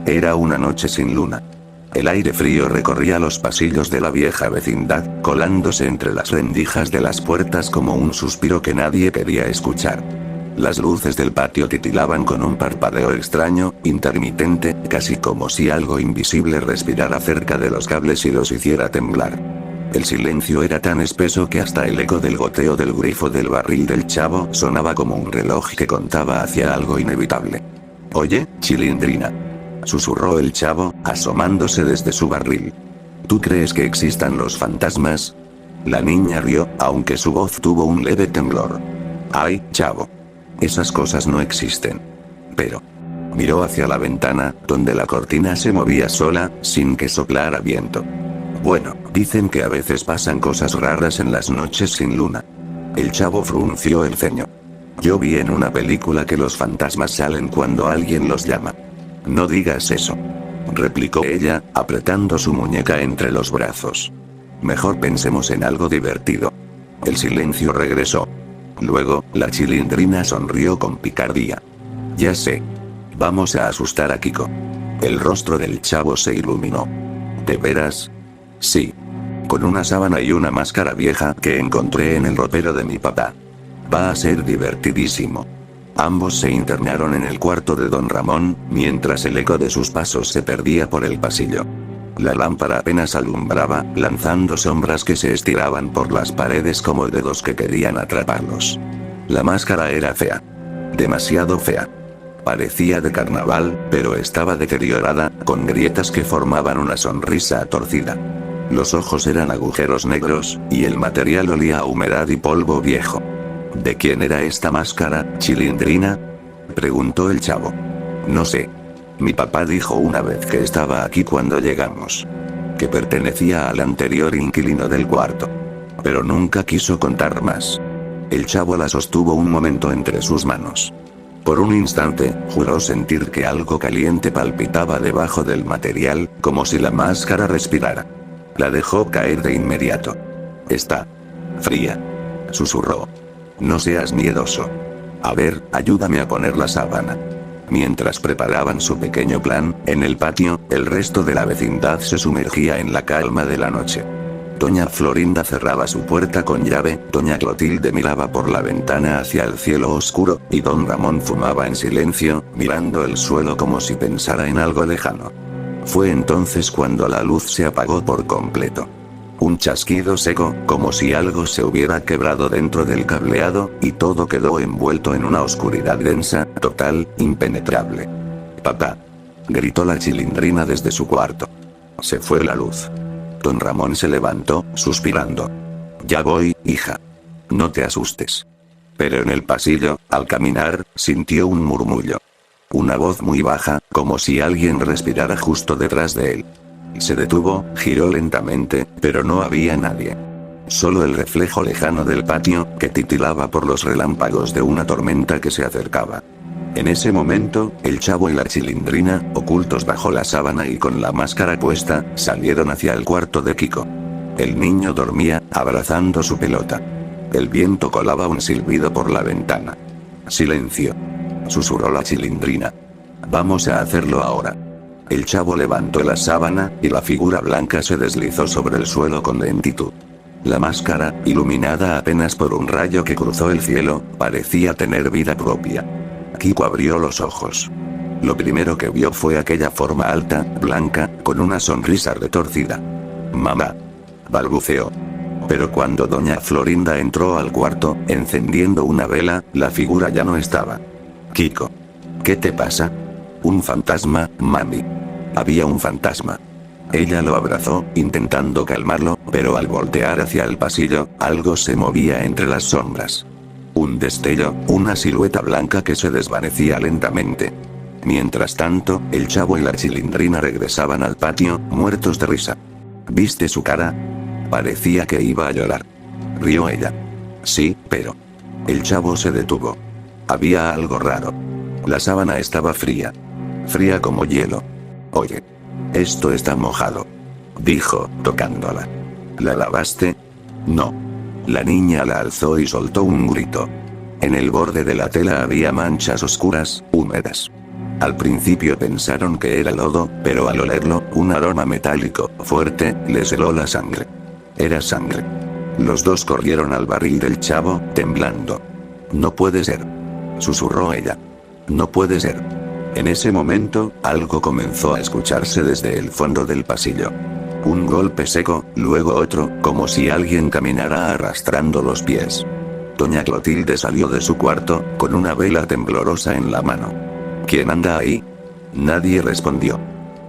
Era una noche sin luna. El aire frío recorría los pasillos de la vieja vecindad, colándose entre las rendijas de las puertas como un suspiro que nadie quería escuchar. Las luces del patio titilaban con un parpadeo extraño, intermitente, casi como si algo invisible respirara cerca de los cables y los hiciera temblar. El silencio era tan espeso que hasta el eco del goteo del grifo del barril del chavo sonaba como un reloj que contaba hacia algo inevitable. «Oye, Chilindrina», susurró el chavo, asomándose desde su barril. «¿Tú crees que existan los fantasmas?» La niña rió, aunque su voz tuvo un leve temblor. «Ay, chavo. Esas cosas no existen». Pero miró hacia la ventana, donde la cortina se movía sola, sin que soplara viento. «Bueno, dicen que a veces pasan cosas raras en las noches sin luna». El chavo frunció el ceño. «Yo vi en una película que los fantasmas salen cuando alguien los llama». «No digas eso», replicó ella, apretando su muñeca entre los brazos. «Mejor pensemos en algo divertido». El silencio regresó. Luego, la Chilindrina sonrió con picardía. «Ya sé. Vamos a asustar a Kiko». El rostro del chavo se iluminó. «¿De veras?» «Sí. Con una sábana y una máscara vieja que encontré en el ropero de mi papá. Va a ser divertidísimo». Ambos se internaron en el cuarto de don Ramón, mientras el eco de sus pasos se perdía por el pasillo. La lámpara apenas alumbraba, lanzando sombras que se estiraban por las paredes como dedos que querían atraparlos. La máscara era fea. Demasiado fea. Parecía de carnaval, pero estaba deteriorada, con grietas que formaban una sonrisa torcida. Los ojos eran agujeros negros, y el material olía a humedad y polvo viejo. «¿De quién era esta máscara, Chilindrina?», preguntó el chavo. «No sé. Mi papá dijo una vez que estaba aquí cuando llegamos. Que pertenecía al anterior inquilino del cuarto. Pero nunca quiso contar más». El chavo la sostuvo un momento entre sus manos. Por un instante, juró sentir que algo caliente palpitaba debajo del material, como si la máscara respirara. La dejó caer de inmediato. «Está fría», susurró. «No seas miedoso. A ver, ayúdame a poner la sábana». Mientras preparaban su pequeño plan, en el patio, el resto de la vecindad se sumergía en la calma de la noche. Doña Florinda cerraba su puerta con llave, doña Clotilde miraba por la ventana hacia el cielo oscuro, y don Ramón fumaba en silencio, mirando el suelo como si pensara en algo lejano. Fue entonces cuando la luz se apagó por completo. Un chasquido seco, como si algo se hubiera quebrado dentro del cableado, y todo quedó envuelto en una oscuridad densa, total, impenetrable. «Papá», gritó la Chilindrina desde su cuarto. Se fue la luz. Don Ramón se levantó, suspirando. «Ya voy, hija. No te asustes». Pero en el pasillo, al caminar, sintió un murmullo. Una voz muy baja, como si alguien respirara justo detrás de él. Se detuvo, giró lentamente, pero no había nadie. Solo el reflejo lejano del patio, que titilaba por los relámpagos de una tormenta que se acercaba. En ese momento, el chavo y la Chilindrina, ocultos bajo la sábana y con la máscara puesta, salieron hacia el cuarto de Kiko. El niño dormía, abrazando su pelota. El viento colaba un silbido por la ventana. «Silencio», susurró la Chilindrina. «Vamos a hacerlo ahora». El chavo levantó la sábana, y la figura blanca se deslizó sobre el suelo con lentitud. La máscara, iluminada apenas por un rayo que cruzó el cielo, parecía tener vida propia. Kiko abrió los ojos. Lo primero que vio fue aquella forma alta, blanca, con una sonrisa retorcida. «Mamá», balbuceó. Pero cuando doña Florinda entró al cuarto, encendiendo una vela, la figura ya no estaba. «Kiko. ¿Qué te pasa?» «Un fantasma, mami». Había un fantasma. Ella lo abrazó, intentando calmarlo, pero al voltear hacia el pasillo, algo se movía entre las sombras. Un destello, una silueta blanca que se desvanecía lentamente. Mientras tanto, el chavo y la Chilindrina regresaban al patio, muertos de risa. «¿Viste su cara? Parecía que iba a llorar». Rió ella. «Sí, pero...». El chavo se detuvo. Había algo raro. La sábana estaba fría. Fría como hielo. «Oye. Esto está mojado», dijo, tocándola. «¿La lavaste?» «No». La niña la alzó y soltó un grito. En el borde de la tela había manchas oscuras, húmedas. Al principio pensaron que era lodo, pero al olerlo, un aroma metálico, fuerte, les heló la sangre. Era sangre. Los dos corrieron al barril del chavo, temblando. No puede ser. Susurró ella. No puede ser. En ese momento, algo comenzó a escucharse desde el fondo del pasillo. Un golpe seco, luego otro, como si alguien caminara arrastrando los pies. Doña Clotilde salió de su cuarto, con una vela temblorosa en la mano. ¿Quién anda ahí? Nadie respondió.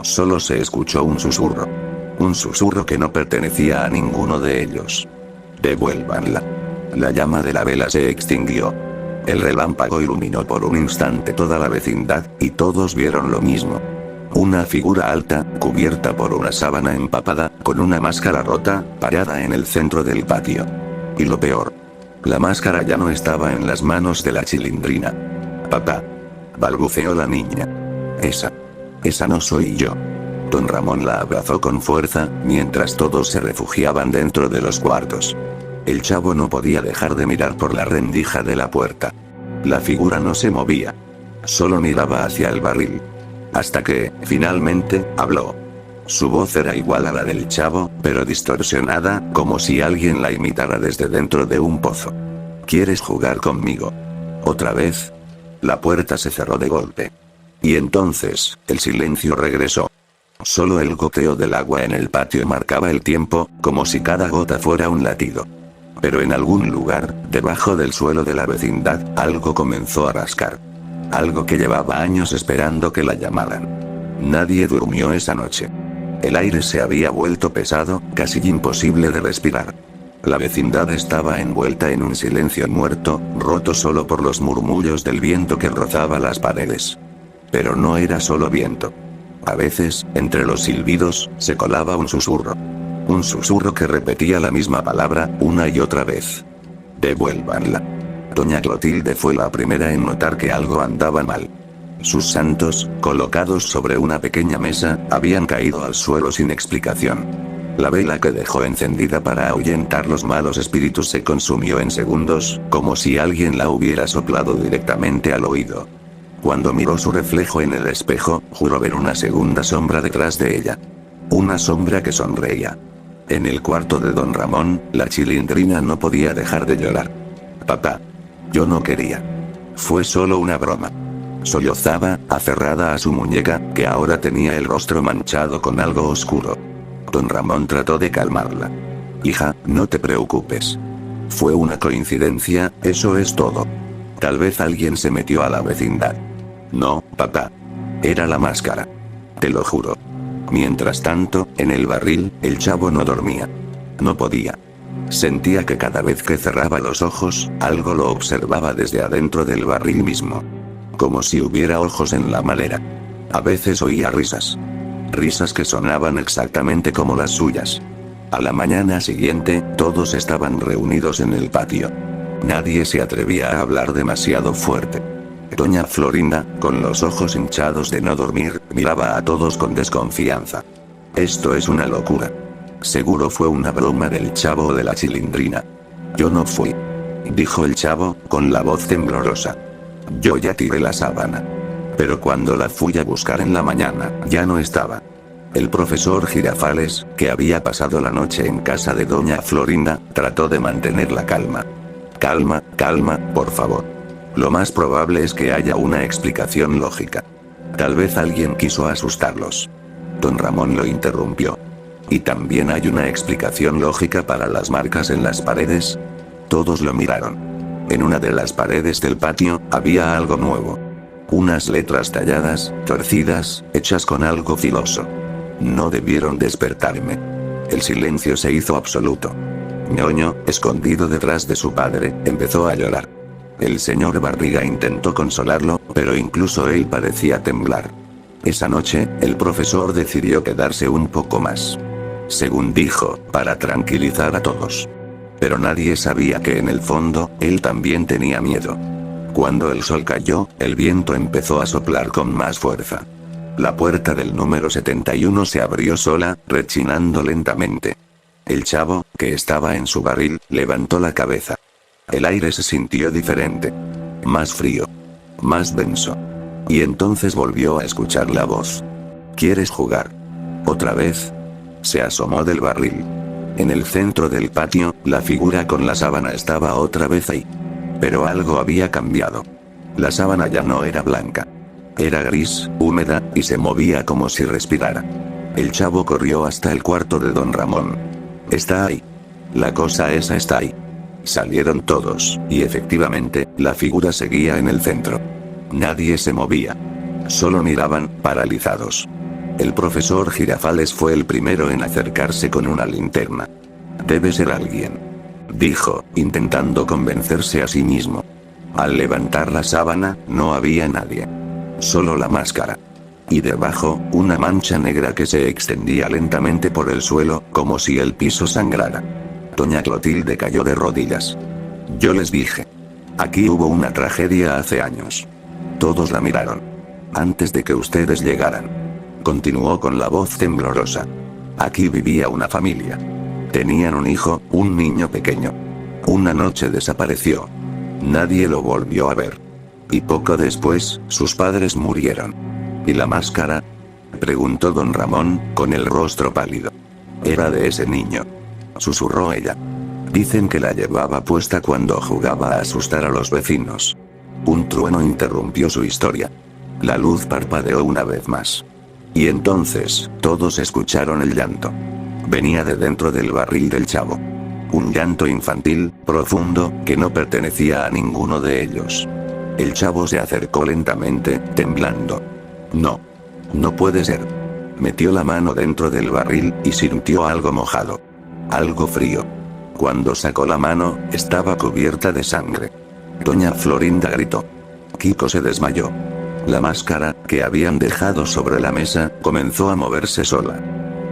Solo se escuchó un susurro. Un susurro que no pertenecía a ninguno de ellos. Devuélvanla. La llama de la vela se extinguió. El relámpago iluminó por un instante toda la vecindad, y todos vieron lo mismo. Una figura alta, cubierta por una sábana empapada, con una máscara rota, parada en el centro del patio. Y lo peor. La máscara ya no estaba en las manos de la Chilindrina. Papá. Balbuceó la niña. Esa no soy yo. Don Ramón la abrazó con fuerza, mientras todos se refugiaban dentro de los cuartos. El chavo no podía dejar de mirar por la rendija de la puerta. La figura no se movía. Solo miraba hacia el barril. Hasta que, finalmente, habló. Su voz era igual a la del chavo, pero distorsionada, como si alguien la imitara desde dentro de un pozo. ¿Quieres jugar conmigo? ¿Otra vez? La puerta se cerró de golpe. Y entonces, el silencio regresó. Solo el goteo del agua en el patio marcaba el tiempo, como si cada gota fuera un latido. Pero en algún lugar, debajo del suelo de la vecindad, algo comenzó a rascar. Algo que llevaba años esperando que la llamaran. Nadie durmió esa noche. El aire se había vuelto pesado, casi imposible de respirar. La vecindad estaba envuelta en un silencio muerto, roto solo por los murmullos del viento que rozaba las paredes. Pero no era solo viento. A veces, entre los silbidos, se colaba un susurro. Un susurro que repetía la misma palabra, una y otra vez. Devuélvanla. Doña Clotilde fue la primera en notar que algo andaba mal. Sus santos, colocados sobre una pequeña mesa, habían caído al suelo sin explicación. La vela que dejó encendida para ahuyentar los malos espíritus se consumió en segundos, como si alguien la hubiera soplado directamente al oído. Cuando miró su reflejo en el espejo, juró ver una segunda sombra detrás de ella. Una sombra que sonreía. En el cuarto de don Ramón, la Chilindrina no podía dejar de llorar. Papá. Yo no quería. Fue solo una broma. Sollozaba, aferrada a su muñeca, que ahora tenía el rostro manchado con algo oscuro. Don Ramón trató de calmarla. Hija, no te preocupes. Fue una coincidencia, eso es todo. Tal vez alguien se metió a la vecindad. No, papá. Era la máscara. Te lo juro. Mientras tanto, en el barril, el chavo no dormía. No podía. Sentía que cada vez que cerraba los ojos, algo lo observaba desde adentro del barril mismo. Como si hubiera ojos en la madera. A veces oía risas. Risas que sonaban exactamente como las suyas. A la mañana siguiente, todos estaban reunidos en el patio. Nadie se atrevía a hablar demasiado fuerte. Doña Florinda, con los ojos hinchados de no dormir, miraba a todos con desconfianza. Esto es una locura. Seguro fue una broma del chavo o de la Chilindrina. Yo no fui. Dijo el chavo, con la voz temblorosa. Yo ya tiré la sábana. Pero cuando la fui a buscar en la mañana, ya no estaba. El profesor Girafales, que había pasado la noche en casa de doña Florinda, trató de mantener la calma. Calma, calma, por favor. Lo más probable es que haya una explicación lógica. Tal vez alguien quiso asustarlos. Don Ramón lo interrumpió. ¿Y también hay una explicación lógica para las marcas en las paredes? Todos lo miraron. En una de las paredes del patio, había algo nuevo. Unas letras talladas, torcidas, hechas con algo filoso. No debieron despertarme. El silencio se hizo absoluto. Ñoño, escondido detrás de su padre, empezó a llorar. El señor Barriga intentó consolarlo, pero incluso él parecía temblar. Esa noche, el profesor decidió quedarse un poco más. Según dijo, para tranquilizar a todos. Pero nadie sabía que en el fondo, él también tenía miedo. Cuando el sol cayó, el viento empezó a soplar con más fuerza. La puerta del número 71 se abrió sola, rechinando lentamente. El chavo, que estaba en su barril, levantó la cabeza. El aire se sintió diferente. Más frío. Más denso. Y entonces volvió a escuchar la voz. ¿Quieres jugar? ¿Otra vez? Se asomó del barril. En el centro del patio, la figura con la sábana estaba otra vez ahí. Pero algo había cambiado. La sábana ya no era blanca. Era gris, húmeda, y se movía como si respirara. El chavo corrió hasta el cuarto de don Ramón. Está ahí. La cosa esa está ahí. Salieron todos, y efectivamente, la figura seguía en el centro. Nadie se movía. Solo miraban, paralizados. El profesor Girafales fue el primero en acercarse con una linterna. Debe ser alguien, dijo, intentando convencerse a sí mismo. Al levantar la sábana, no había nadie. Solo la máscara. Y debajo, una mancha negra que se extendía lentamente por el suelo, como si el piso sangrara. Doña Clotilde cayó de rodillas. Yo les dije. Aquí hubo una tragedia hace años. Todos la miraron. Antes de que ustedes llegaran. Continuó con la voz temblorosa. Aquí vivía una familia. Tenían un hijo, un niño pequeño. Una noche desapareció. Nadie lo volvió a ver. Y poco después, sus padres murieron. ¿Y la máscara? Preguntó don Ramón, con el rostro pálido. Era de ese niño. Susurró ella. Dicen que la llevaba puesta cuando jugaba a asustar a los vecinos. Un trueno interrumpió su historia. La luz parpadeó una vez más. Y entonces, todos escucharon el llanto. Venía de dentro del barril del chavo. Un llanto infantil, profundo, que no pertenecía a ninguno de ellos. El chavo se acercó lentamente, temblando. No. No puede ser. Metió la mano dentro del barril, y sintió algo mojado. Algo frío. Cuando sacó la mano, estaba cubierta de sangre. Doña Florinda gritó. Kiko se desmayó. La máscara, que habían dejado sobre la mesa, comenzó a moverse sola.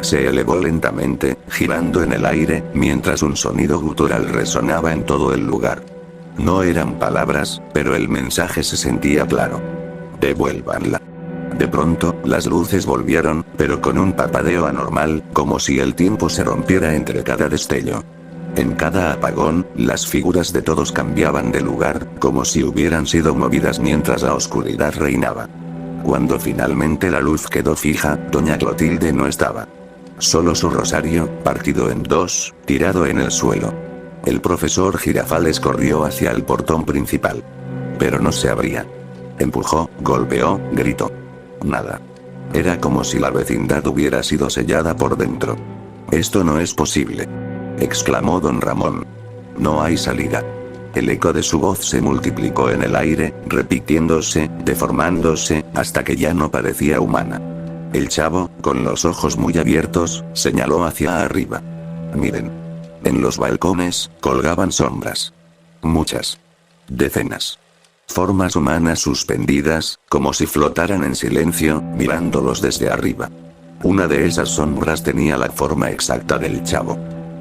Se elevó lentamente, girando en el aire, mientras un sonido gutural resonaba en todo el lugar. No eran palabras, pero el mensaje se sentía claro. Devuélvanla. De pronto, las luces volvieron, pero con un parpadeo anormal, como si el tiempo se rompiera entre cada destello. En cada apagón, las figuras de todos cambiaban de lugar, como si hubieran sido movidas mientras la oscuridad reinaba. Cuando finalmente la luz quedó fija, doña Clotilde no estaba. Solo su rosario, partido en dos, tirado en el suelo. El profesor Girafales corrió hacia el portón principal. Pero no se abría. Empujó, golpeó, gritó. Nada. Era como si la vecindad hubiera sido sellada por dentro. Esto no es posible, exclamó don Ramón. No hay salida. El eco de su voz se multiplicó en el aire, repitiéndose, deformándose, hasta que ya no parecía humana. El chavo, con los ojos muy abiertos, señaló hacia arriba. Miren. En los balcones, colgaban sombras. Muchas. Decenas. Formas humanas suspendidas, como si flotaran en silencio, mirándolos desde arriba. Una de esas sombras tenía la forma exacta del chavo.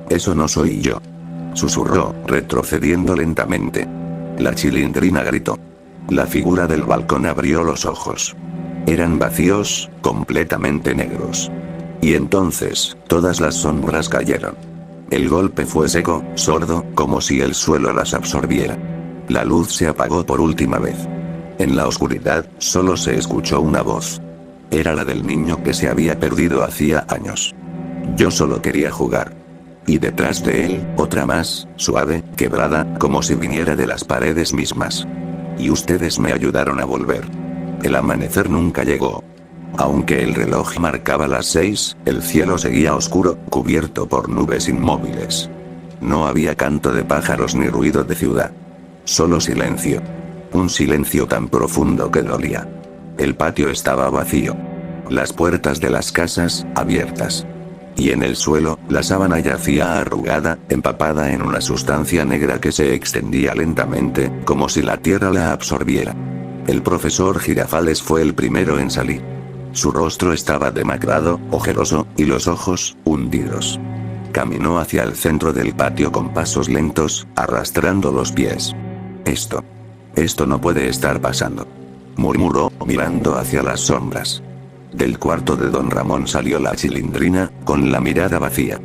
Eso no soy yo, susurró, retrocediendo lentamente. La chilindrina gritó. La figura del balcón abrió los ojos. Eran vacíos, completamente negros. Y entonces, todas las sombras cayeron. El golpe fue seco, sordo, como si el suelo las absorbiera. La luz se apagó por última vez. En la oscuridad, solo se escuchó una voz. Era la del niño que se había perdido hacía años. Yo solo quería jugar. Y detrás de él, otra más, suave, quebrada, como si viniera de las paredes mismas. Y ustedes me ayudaron a volver. El amanecer nunca llegó. Aunque el reloj marcaba las 6, el cielo seguía oscuro, cubierto por nubes inmóviles. No había canto de pájaros ni ruido de ciudad. Solo silencio. Un silencio tan profundo que dolía. El patio estaba vacío. Las puertas de las casas, abiertas. Y en el suelo, la sábana yacía arrugada, empapada en una sustancia negra que se extendía lentamente, como si la tierra la absorbiera. El profesor Girafales fue el primero en salir. Su rostro estaba demacrado, ojeroso, y los ojos, hundidos. Caminó hacia el centro del patio con pasos lentos, arrastrando los pies. Esto no puede estar pasando, murmuró, mirando hacia las sombras. Del cuarto de don Ramón salió la chilindrina, con la mirada vacía.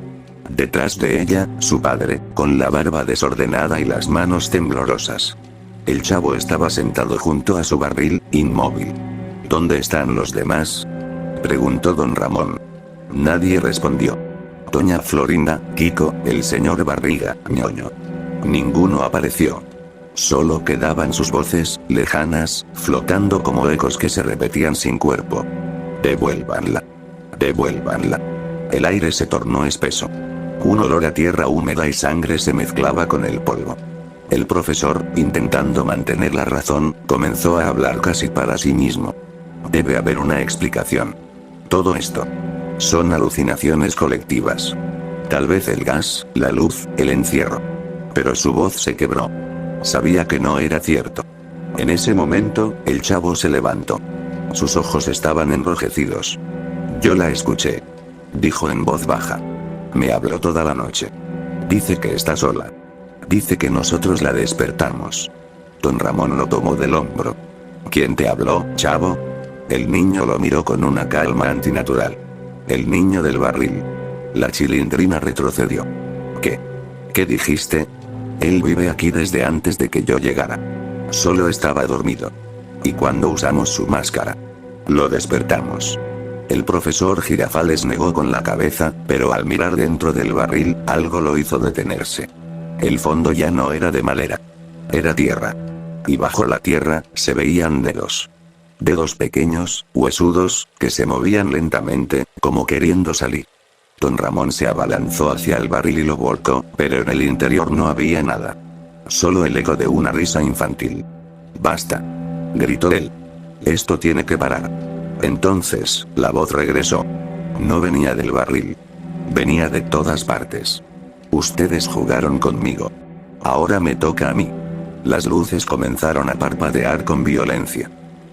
Detrás de ella, su padre, con la barba desordenada y las manos temblorosas. El chavo estaba sentado junto a su barril, inmóvil. ¿Dónde están los demás?, preguntó don Ramón. Nadie respondió. Doña Florinda, Kiko, el señor Barriga, ñoño. Ninguno apareció. Solo quedaban sus voces, lejanas, flotando como ecos que se repetían sin cuerpo. Devuélvanla. Devuélvanla. El aire se tornó espeso. Un olor a tierra húmeda y sangre se mezclaba con el polvo. El profesor, intentando mantener la razón, comenzó a hablar casi para sí mismo. Debe haber una explicación. Todo esto son alucinaciones colectivas. Tal vez el gas, la luz, el encierro. Pero su voz se quebró. Sabía que no era cierto. En ese momento, el chavo se levantó. Sus ojos estaban enrojecidos. Yo la escuché. Dijo en voz baja. Me habló toda la noche. Dice que está sola. Dice que nosotros la despertamos. Don Ramón lo tomó del hombro. ¿Quién te habló, chavo? El niño lo miró con una calma antinatural. El niño del barril. La chilindrina retrocedió. ¿Qué? ¿Qué dijiste? Él vive aquí desde antes de que yo llegara. Solo estaba dormido. Y cuando usamos su máscara, lo despertamos. El profesor Girafales negó con la cabeza, pero al mirar dentro del barril, algo lo hizo detenerse. El fondo ya no era de madera. Era tierra. Y bajo la tierra, se veían dedos. Dedos pequeños, huesudos, que se movían lentamente, como queriendo salir. Don Ramón se abalanzó hacia el barril y lo volcó, pero en el interior no había nada. Solo el eco de una risa infantil. ¡Basta!, gritó él. Esto tiene que parar. Entonces, la voz regresó. No venía del barril. Venía de todas partes. Ustedes jugaron conmigo. Ahora me toca a mí. Las luces comenzaron a parpadear con violencia.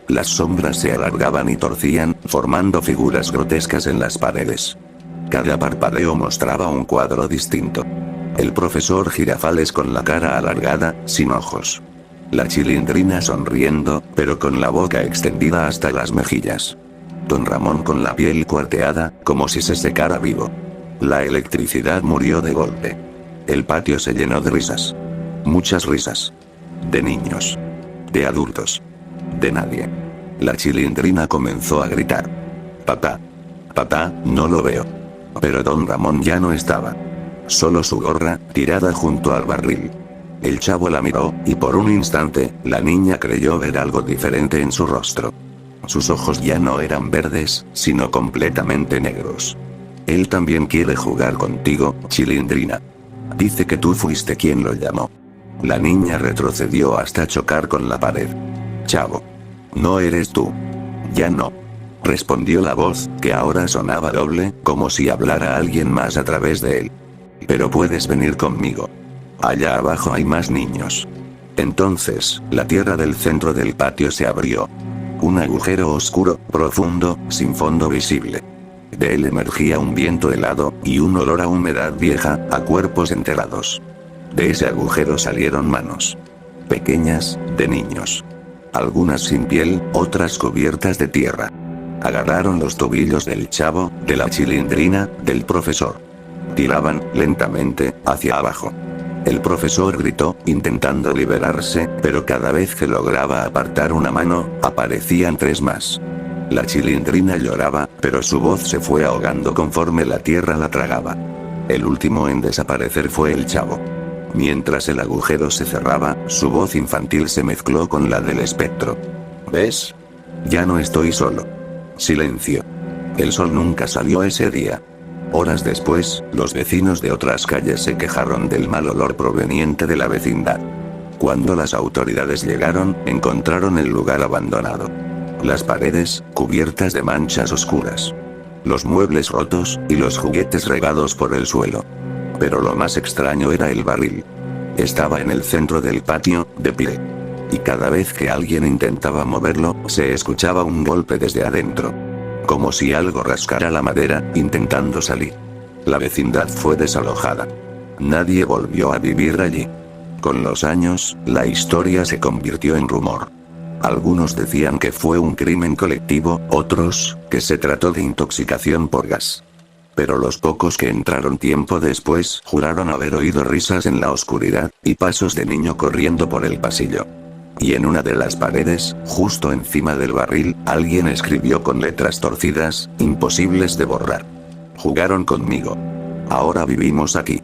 Las sombras se alargaban y torcían, formando figuras grotescas en las paredes. Cada parpadeo mostraba un cuadro distinto. El profesor Girafales con la cara alargada, sin ojos. La chilindrina sonriendo, pero con la boca extendida hasta las mejillas. Don Ramón con la piel cuarteada, como si se secara vivo. La electricidad murió de golpe. El patio se llenó de risas. Muchas risas. De niños. De adultos. De nadie. La chilindrina comenzó a gritar. Papá. Papá, no lo veo. Pero don Ramón ya no estaba. Solo su gorra, tirada junto al barril. El chavo la miró, y por un instante, la niña creyó ver algo diferente en su rostro. Sus ojos ya no eran verdes, sino completamente negros. Él también quiere jugar contigo, chilindrina. Dice que tú fuiste quien lo llamó. La niña retrocedió hasta chocar con la pared. Chavo. No eres tú. Ya no. Respondió la voz, que ahora sonaba doble, como si hablara alguien más a través de él. Pero puedes venir conmigo. Allá abajo hay más niños. Entonces, la tierra del centro del patio se abrió. Un agujero oscuro, profundo, sin fondo visible. De él emergía un viento helado, y un olor a humedad vieja, a cuerpos enterrados. De ese agujero salieron manos. Pequeñas, de niños. Algunas sin piel, otras cubiertas de tierra. Agarraron los tobillos del chavo, de la chilindrina, del profesor. Tiraban, lentamente, hacia abajo. El profesor gritó, intentando liberarse, pero cada vez que lograba apartar una mano, aparecían tres más. La chilindrina lloraba, pero su voz se fue ahogando conforme la tierra la tragaba. El último en desaparecer fue el chavo. Mientras el agujero se cerraba, su voz infantil se mezcló con la del espectro. ¿Ves? Ya no estoy solo. Silencio. El sol nunca salió ese día. Horas después, los vecinos de otras calles se quejaron del mal olor proveniente de la vecindad. Cuando las autoridades llegaron, encontraron el lugar abandonado. Las paredes, cubiertas de manchas oscuras. Los muebles rotos, y los juguetes regados por el suelo. Pero lo más extraño era el barril. Estaba en el centro del patio, de pie. Y cada vez que alguien intentaba moverlo, se escuchaba un golpe desde adentro. Como si algo rascara la madera, intentando salir. La vecindad fue desalojada. Nadie volvió a vivir allí. Con los años, la historia se convirtió en rumor. Algunos decían que fue un crimen colectivo, otros, que se trató de intoxicación por gas. Pero los pocos que entraron tiempo después juraron haber oído risas en la oscuridad, y pasos de niño corriendo por el pasillo. Y en una de las paredes, justo encima del barril, alguien escribió con letras torcidas, imposibles de borrar. Jugaron conmigo. Ahora vivimos aquí.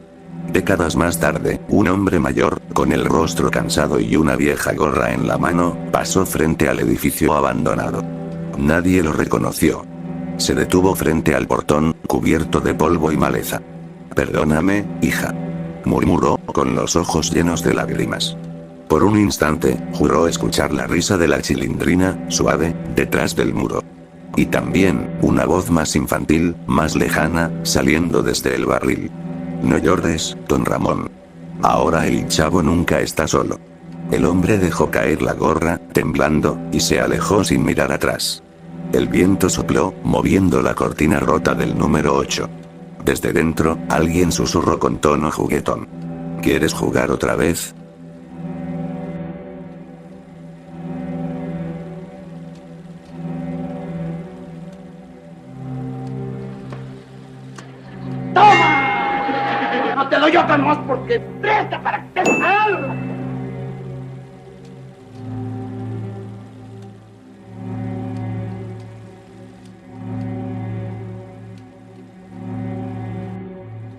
Décadas más tarde, un hombre mayor, con el rostro cansado y una vieja gorra en la mano, pasó frente al edificio abandonado. Nadie lo reconoció. Se detuvo frente al portón, cubierto de polvo y maleza. «Perdóname, hija», murmuró, con los ojos llenos de lágrimas. Por un instante, juró escuchar la risa de la chilindrina, suave, detrás del muro. Y también, una voz más infantil, más lejana, saliendo desde el barril. «No llores, don Ramón. Ahora el chavo nunca está solo». El hombre dejó caer la gorra, temblando, y se alejó sin mirar atrás. El viento sopló, moviendo la cortina rota del número 8. Desde dentro, alguien susurró con tono juguetón. «¿Quieres jugar otra vez?». ¡Toma! No te doy otra más porque presta para que te salga.